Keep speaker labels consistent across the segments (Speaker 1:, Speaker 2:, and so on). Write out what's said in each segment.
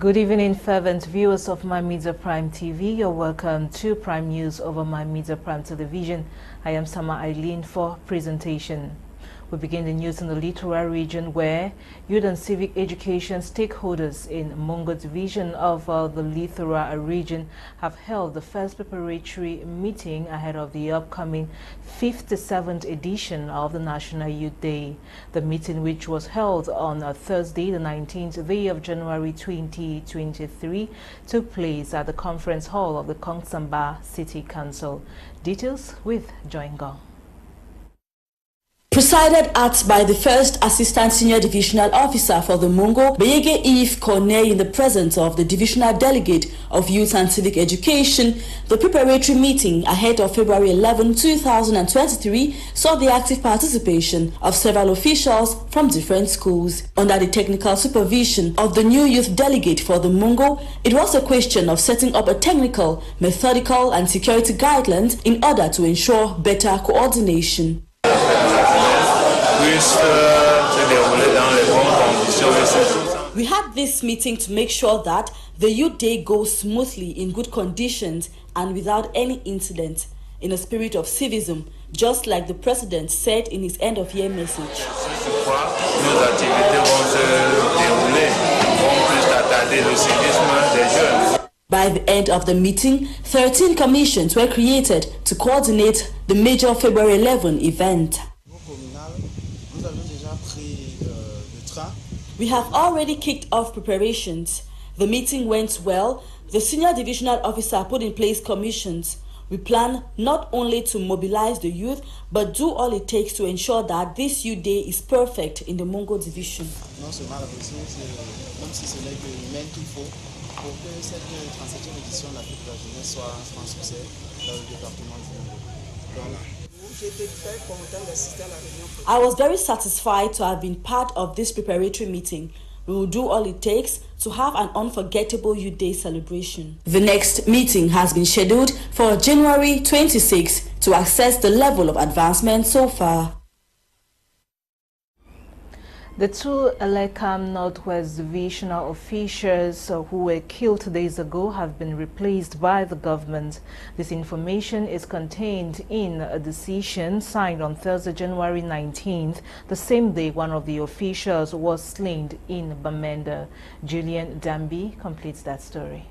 Speaker 1: Good evening, fervent viewers of My Media Prime TV. You're welcome to Prime News over My Media Prime Television. I am Eileen for presentation. We begin the news in the Littoral region where youth and civic education stakeholders in Mongo division of the Littoral region have held the first preparatory meeting ahead of the upcoming 57th edition of the National Youth Day. The meeting, which was held on Thursday, the 19th day of January 2023, took place at the conference hall of the Kongsamba City Council. Details with Joingong.
Speaker 2: Presided at by the first Assistant Senior Divisional Officer for the Mongo, Beyege Eve Corneille, in the presence of the Divisional Delegate of Youth and Civic Education, the preparatory meeting ahead of February 11, 2023 saw the active participation of several officials from different schools. Under the technical supervision of the new youth delegate for the Mongo, it was a question of setting up a technical, methodical and security guidelines in order to ensure better coordination. We had this meeting to make sure that the Youth Day goes smoothly, in good conditions and without any incident, in a spirit of civism, just like the President said in his end-of-year message. By the end of the meeting, 13 commissions were created to coordinate the major February 11 event. We have already kicked off preparations. The meeting went well. The Senior Divisional Officer put in place commissions. We plan not only to mobilize the youth, but do all it takes to ensure that this Youth Day is perfect in the Mongo division. I was very satisfied to have been part of this preparatory meeting. We will do all it takes to have an unforgettable Youth Day celebration. The next meeting has been scheduled for January 26 to assess the level of advancement so far.
Speaker 1: The two Elekam Northwest Divisional officials who were killed days ago have been replaced by the government. This information is contained in a decision signed on Thursday, January 19th, the same day one of the officials was slain in Bamenda. Julian Dambi completes that story.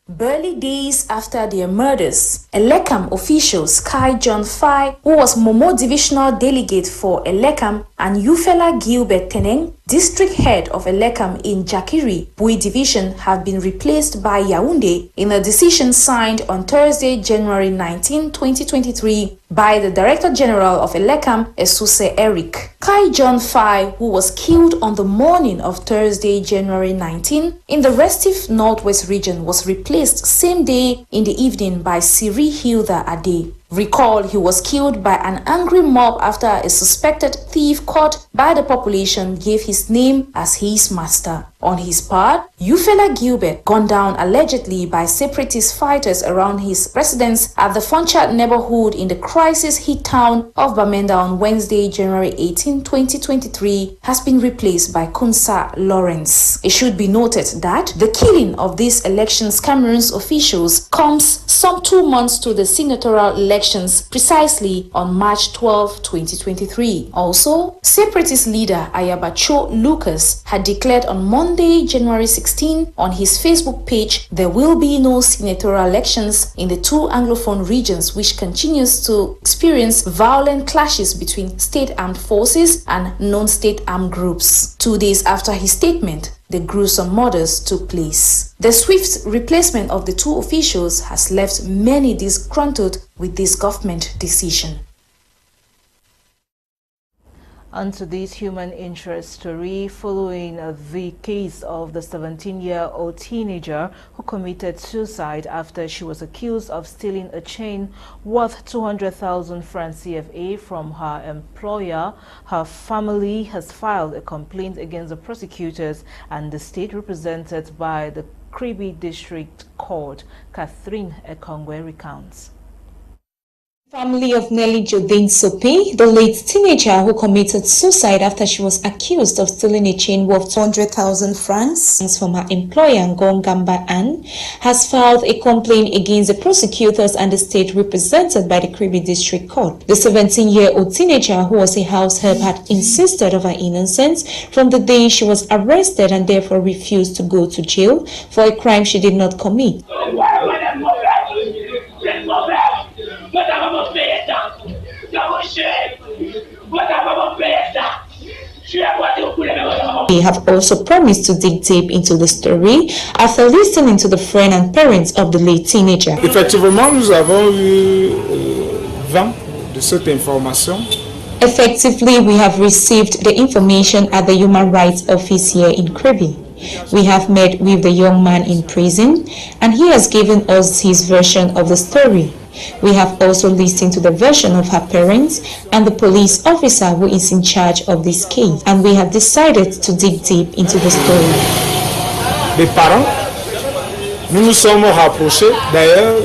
Speaker 3: Barely days after their murders, Elekam officials Kai John Fai, who was Momo Divisional Delegate for Elekam, and Yufela Gilbert Teneng, District Head of Elekam in Jakiri, Bui Division, have been replaced by Yaoundé in a decision signed on Thursday, January 19, 2023 by the Director General of Elekam, Esuse Eric. Kai John Fai, who was killed on the morning of Thursday, January 19, in the restive Northwest region, was replaced same day in the evening by Siri Hilda Ade. Recall, he was killed by an angry mob after a suspected thief caught by the population gave his name as his master. On his part, Yufela Gilbert, gunned down allegedly by separatist fighters around his residence at the Fonchat neighborhood in the crisis-hit town of Bamenda on Wednesday, January 18, 2023, has been replaced by Kunsa Lawrence. It should be noted that the killing of these elections Cameroon's officials comes some 2 months to the senatorial elections, precisely on March 12, 2023. Also, separatist leader Ayabacho Lucas had declared on Monday, January 16, on his Facebook page, there will be no senatorial elections in the two Anglophone regions, which continues to experience violent clashes between state armed forces and non-state armed groups. 2 days after his statement, the gruesome murders took place. The swift replacement of the two officials has left many disgruntled with this government decision.
Speaker 1: Onto this human interest story, following the case of the 17-year-old teenager who committed suicide after she was accused of stealing a chain worth 200,000 francs CFA from her employer. Her family has filed a complaint against the prosecutors and the state, represented by the Kribi District Court. Catherine Ekongwe recounts.
Speaker 3: Family of Nelly Jodine Sopi, the late teenager who committed suicide after she was accused of stealing a chain worth 200,000 francs from her employer Nsungkikang Anne, has filed a complaint against the prosecutors and the state represented by the Kribi District Court. The 17-year-old teenager, who was a house help, had insisted of her innocence from the day she was arrested and therefore refused to go to jail for a crime she did not commit. They have also promised to dig deep into the story after listening to the friend and parents of the late teenager.
Speaker 4: Effectivement, nous avons eu vent de cette information.
Speaker 3: Effectively, we have received the information at the Human Rights Office here in Kribi. We have met with the young man in prison and he has given us his version of the story. We have also listened to the version of her parents and the police officer who is in charge of this case, and we have decided to dig deep into the story.
Speaker 4: Les parents, nous nous sommes rapprochés d'ailleurs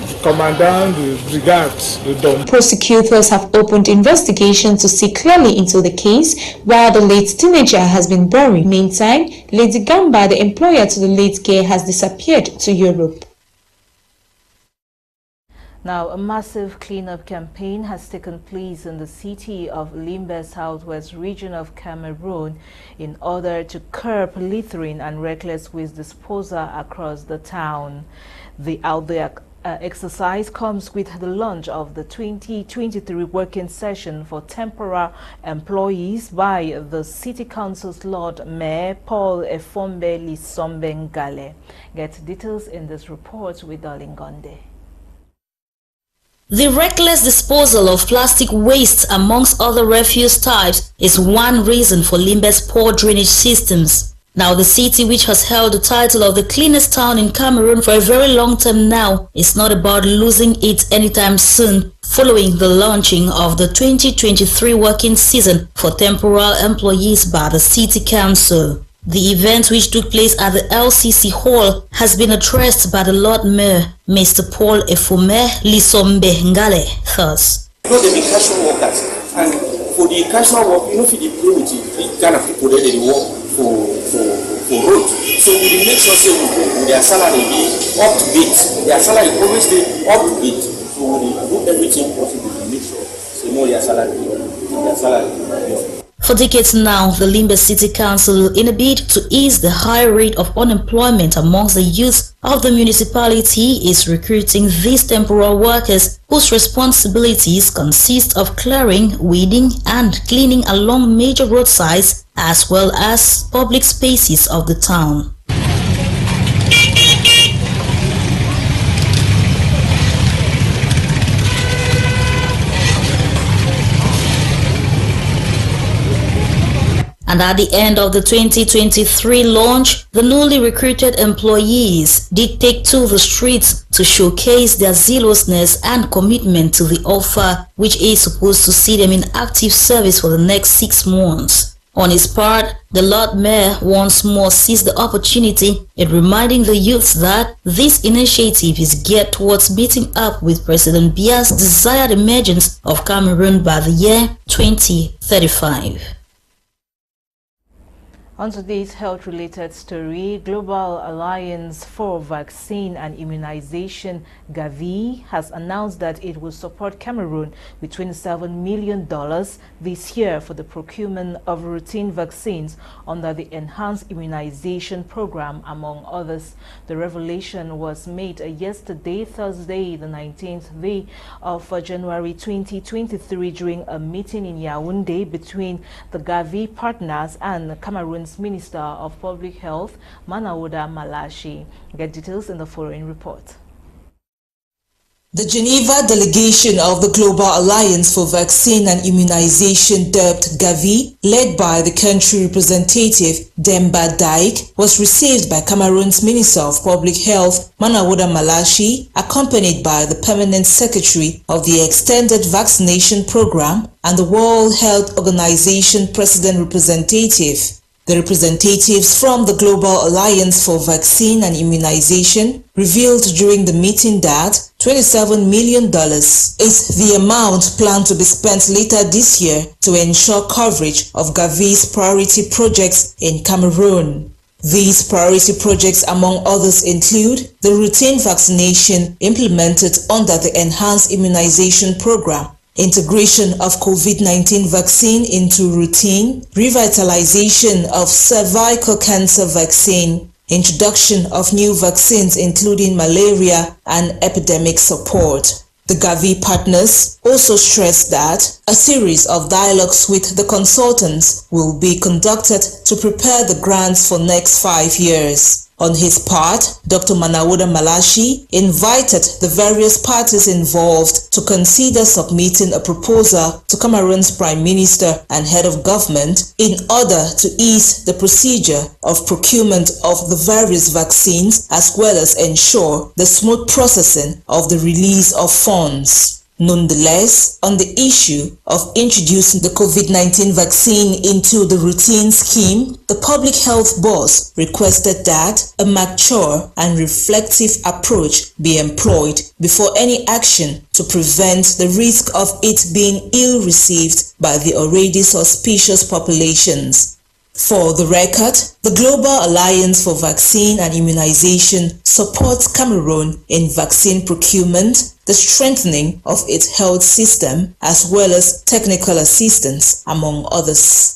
Speaker 4: du commandant de brigade de Dom.
Speaker 3: Prosecutors have opened investigation to see clearly into the case while the late teenager has been buried. Meantime, Lady Gamba, the employer to the late girl, has disappeared to Europe.
Speaker 1: Now, a massive cleanup campaign has taken place in the city of Limbe, southwest region of Cameroon, in order to curb littering and reckless waste disposal across the town. The outdoor exercise comes with the launch of the 2023 working session for temporary employees by the City Council's Lord Mayor Paul Efombe Lisombe Ngale. Get details in this report with Darling Gonde.
Speaker 2: The reckless disposal of plastic waste amongst other refuse types is one reason for Limbe's poor drainage systems. Now, the city, which has held the title of the cleanest town in Cameroon for a very long time now, is not about losing it anytime soon, following the launching of the 2023 working season for temporary employees by the City Council. The event, which took place at the LCC Hall, has been addressed by the Lord Mayor, Mr. Paul Efombe Lisombe Ngale, thus.
Speaker 5: Because they be casual workers, and for the casual work, you know, for the kind of people that they work for road. So we make sure their salary be up to date. Their salary always stay up to date. So we do everything possible to make sure their salary.
Speaker 2: For decades now, the Limbe City Council, in a bid to ease the high rate of unemployment amongst the youth of the municipality, is recruiting these temporary workers whose responsibilities consist of clearing, weeding and cleaning along major roadsides as well as public spaces of the town. And at the end of the 2023 launch, the newly recruited employees did take to the streets to showcase their zealousness and commitment to the offer, which is supposed to see them in active service for the next 6 months. On his part, the Lord Mayor once more seized the opportunity in reminding the youths that this initiative is geared towards meeting up with President Biya's desired emergence of Cameroon by the year 2035.
Speaker 1: On today's health-related story, Global Alliance for Vaccine and Immunization, Gavi, has announced that it will support Cameroon with $27 million this year for the procurement of routine vaccines under the Enhanced Immunization Program, among others. The revelation was made yesterday, Thursday, the 19th day of January 2023, during a meeting in Yaoundé between the Gavi partners and Cameroon's Minister of Public Health, Manaouda Malashi. Get details in the following report.
Speaker 6: The Geneva delegation of the Global Alliance for Vaccine and Immunization, dubbed Gavi, led by the country representative Demba Daik, was received by Cameroon's Minister of Public Health, Manaouda Malashi, accompanied by the Permanent Secretary of the Extended Vaccination Program and the World Health Organization President Representative. The representatives from the Global Alliance for Vaccine and Immunization revealed during the meeting that $27 million is the amount planned to be spent later this year to ensure coverage of Gavi's priority projects in Cameroon. These priority projects, among others, include the routine vaccination implemented under the Enhanced Immunization Program, integration of COVID-19 vaccine into routine, revitalization of cervical cancer vaccine, introduction of new vaccines including malaria, and epidemic support. The Gavi partners also stressed that a series of dialogues with the consultants will be conducted to prepare the grants for next 5 years. On his part, Dr. Manawoda Malashi invited the various parties involved to consider submitting a proposal to Cameroon's Prime Minister and Head of Government in order to ease the procedure of procurement of the various vaccines as well as ensure the smooth processing of the release of funds. Nonetheless, on the issue of introducing the COVID-19 vaccine into the routine scheme, the public health boss requested that a mature and reflective approach be employed before any action to prevent the risk of it being ill-received by the already suspicious populations. For the record, the Global Alliance for Vaccine and Immunization supports Cameroon in vaccine procurement, the strengthening of its health system, as well as technical assistance, among others.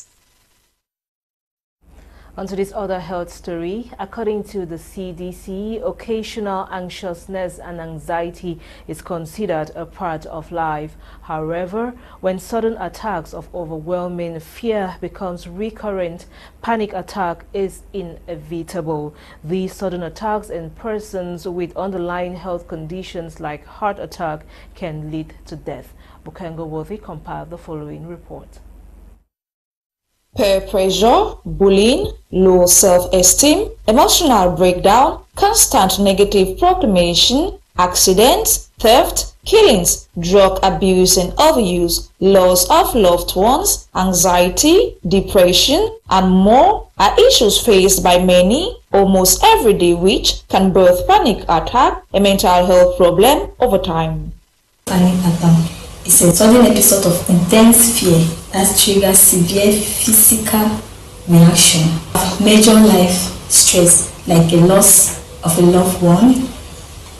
Speaker 1: On to this other health story. According to the CDC, occasional anxiousness and anxiety is considered a part of life. However, when sudden attacks of overwhelming fear becomes recurrent, panic attack is inevitable. These sudden attacks in persons with underlying health conditions like heart attack can lead to death. Bukengo Worthy compiled the following report.
Speaker 7: Peer pressure, bullying, low self-esteem, emotional breakdown, constant negative proclamation, accidents, theft, killings, drug abuse and overuse, loss of loved ones, anxiety, depression, and more are issues faced by many almost every day, which can birth panic attack, a mental health problem over time.
Speaker 8: Panic attack is a sudden episode of intense fear that triggers severe physical reaction. Major life stress like a loss of a loved one,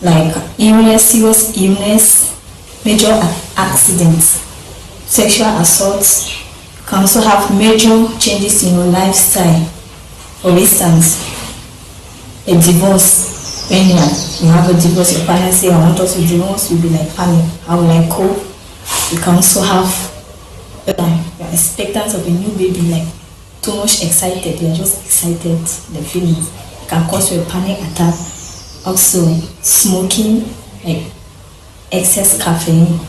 Speaker 8: like illness, serious illness, major accidents, sexual assaults. You can also have major changes in your lifestyle. For instance, a divorce. When you have a divorce, your partner say, I want us to divorce, you'll be like, panic, how will I cope? You can also have you're expectant of a new baby, like too much excited, you're just excited, the feelings. It can cause you a panic attack. Also, smoking, like excess caffeine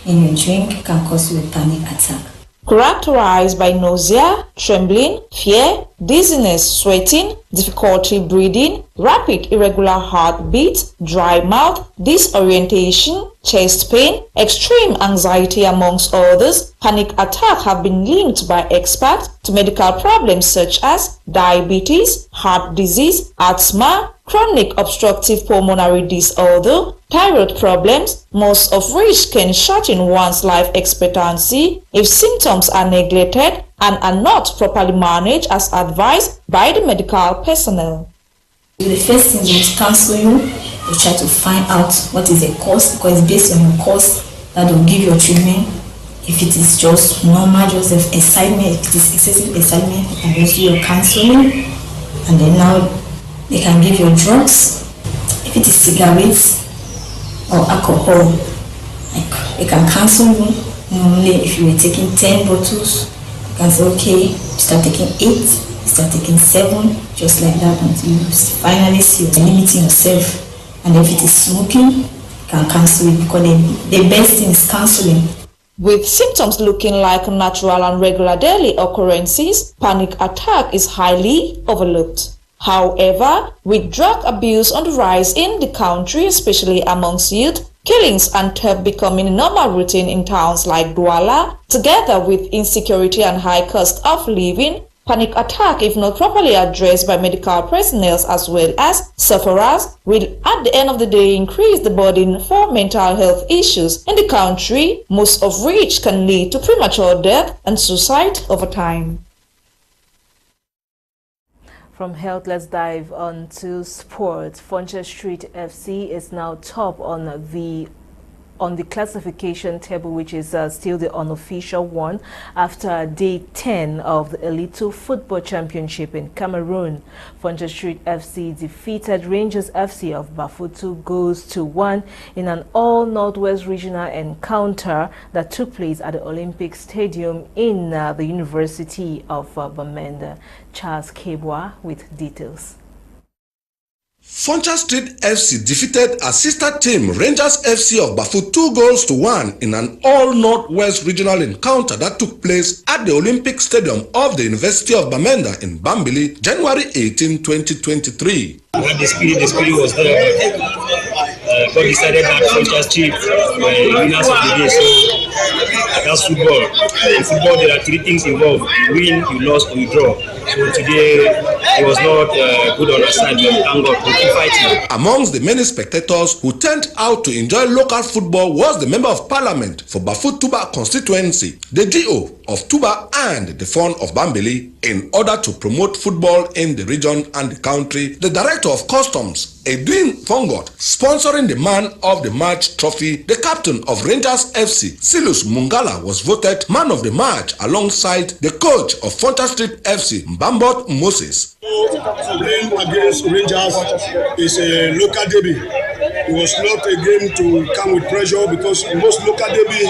Speaker 8: in your drink can cause you a panic attack.
Speaker 7: Characterized by nausea, trembling, fear, dizziness, sweating, difficulty breathing, rapid irregular heartbeat, dry mouth, disorientation, chest pain, extreme anxiety, amongst others, panic attack have been linked by experts to medical problems such as diabetes, heart disease, asthma, chronic obstructive pulmonary disorder, thyroid problems, most of which can shorten one's life expectancy if symptoms are neglected and are not properly managed as advised by the medical personnel.
Speaker 8: The first thing is counsel you try to find out what is the cause, because it's based on your cause that will give you a treatment. If it is just normal, just excitement, if it is excessive excitement, you can just do your counseling, and then now they can give you drugs. If it is cigarettes or alcohol, like they can cancel you. Normally, if you were taking 10 bottles, you can say, okay, you start taking 8, you start taking 7, just like that until you finally see you're limiting yourself. And if it is smoking, you can cancel it, because the best thing is canceling.
Speaker 7: With symptoms looking like natural and regular daily occurrences, panic attack is highly overlooked. However, with drug abuse on the rise in the country, especially amongst youth, killings and theft becoming a normal routine in towns like Douala, together with insecurity and high cost of living, Panic attack, if not properly addressed by medical personnel as well as sufferers, will at the end of the day increase the burden for mental health issues in the country, most of which can lead to premature death and suicide over time.
Speaker 1: From health, let's dive on to sports. Funchal Street FC is now top on the classification table, which is still the unofficial one, after day 10 of the Elite 2 Football Championship in Cameroon. Funchal Street FC defeated Rangers FC of Bafut 2-1 in an all-Northwest regional encounter that took place at the Olympic Stadium in the University of Bamenda. Charles Kebwa with details.
Speaker 9: Funchal Street FC defeated a sister team Rangers FC of Bafut 2-1 in an all-Northwest regional encounter that took place at the Olympic Stadium of the University of Bamenda in Bambili, January 18, 2023.
Speaker 10: The spirit was there. God decided that Funchal Street were winners of the day, so that's football. In football, there are three things involved: you win, you lose, or you draw. So today, it was not good on our side, but thank God, we keep fighting.
Speaker 9: Amongst the many spectators who turned out to enjoy local football was the Member of Parliament for Bafut Tuba constituency, the GO of Tuba and the Fon of Bambili. In order to promote football in the region and the country, the Director of Customs, Edwin Fongot, sponsoring the Man of the Match trophy, the captain of Rangers FC, Silus Mungala, was voted Man of the Match alongside the coach of Funchal Street FC, Mbambot Moses.
Speaker 11: Playing against Rangers is a local derby. It was not a game to come with pressure, because most local derby,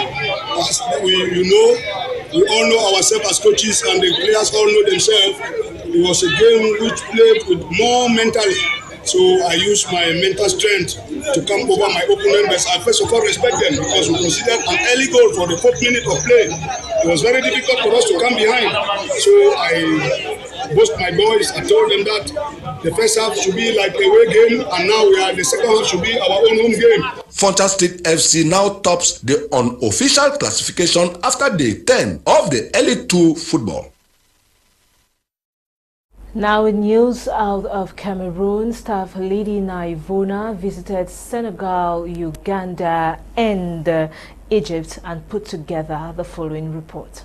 Speaker 11: as we all know ourselves as coaches, and the players all know themselves. It was a game which played with more mentally. So I used my mental strength to come over my opponent, but I first of all respect them, because we considered an early goal for the 4th minute of play. It was very difficult for us to come behind. So I boast my boys. I told them that the first half should be like a away game, and now the second half should be our own home game.
Speaker 9: Funchal Street FC now tops the unofficial classification after day 10 of the Elite 2 football.
Speaker 1: Now in news out of Cameroon, Staff Lady Naivona visited Senegal, Uganda and Egypt and put together the following report.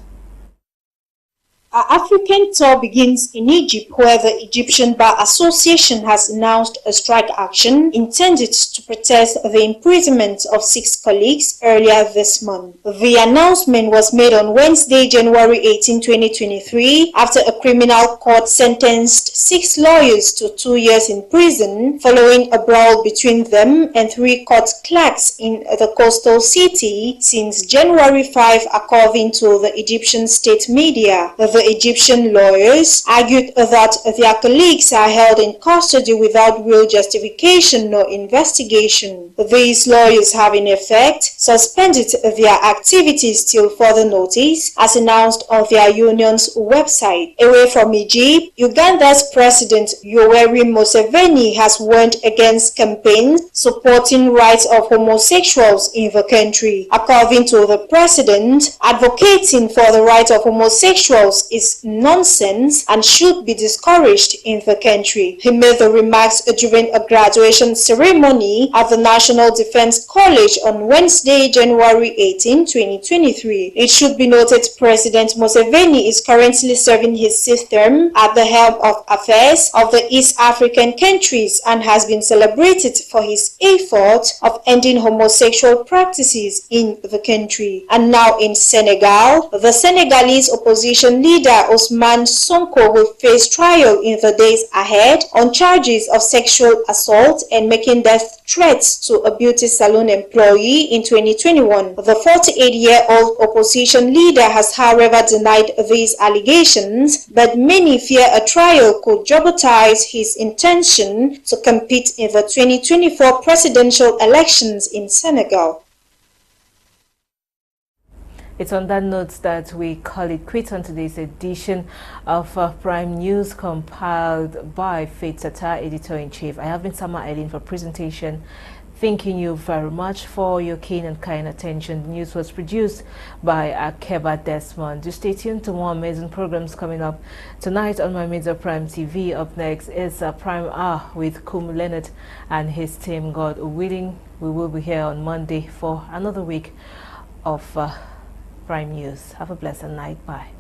Speaker 12: Our African tour begins in Egypt, where the Egyptian Bar Association has announced a strike action intended to protest the imprisonment of 6 colleagues earlier this month. The announcement was made on Wednesday, January 18, 2023, after a criminal court sentenced 6 lawyers to 2 years in prison following a brawl between them and 3 court clerks in the coastal city since January 5, according to the Egyptian state media. The Egyptian lawyers argued that their colleagues are held in custody without real justification nor investigation. These lawyers have in effect suspended their activities till further notice, as announced on their union's website. Away from Egypt, Uganda's President Yoweri Museveni has warned against campaigns supporting rights of homosexuals in the country. According to the president, advocating for the rights of homosexuals is nonsense and should be discouraged in the country. He made the remarks during a graduation ceremony at the National Defense College on Wednesday, January 18, 2023. It should be noted President Museveni is currently serving his 6th term at the helm of affairs of the East African countries and has been celebrated for his effort of ending homosexual practices in the country. And now in Senegal, the Senegalese opposition leader Ousmane Sonko will face trial in the days ahead on charges of sexual assault and making death threats to a beauty salon employee in 2021. The 48-year-old opposition leader has, however, denied these allegations, but many fear a trial could jeopardize his intention to compete in the 2024 presidential elections in Senegal.
Speaker 1: It's on that note that we call it quits on today's edition of Prime News, compiled by Faith Sata, Editor-in-Chief. I have been Eileen for presentation. Thanking you very much for your keen and kind attention. The news was produced by Akeba, Desmond. Do stay tuned to more amazing programs coming up tonight on My Media Prime TV. Up next is Prime Hour with Kum Leonard and his team. God willing, we will be here on Monday for another week of Prime News. Have a blessed night. Bye.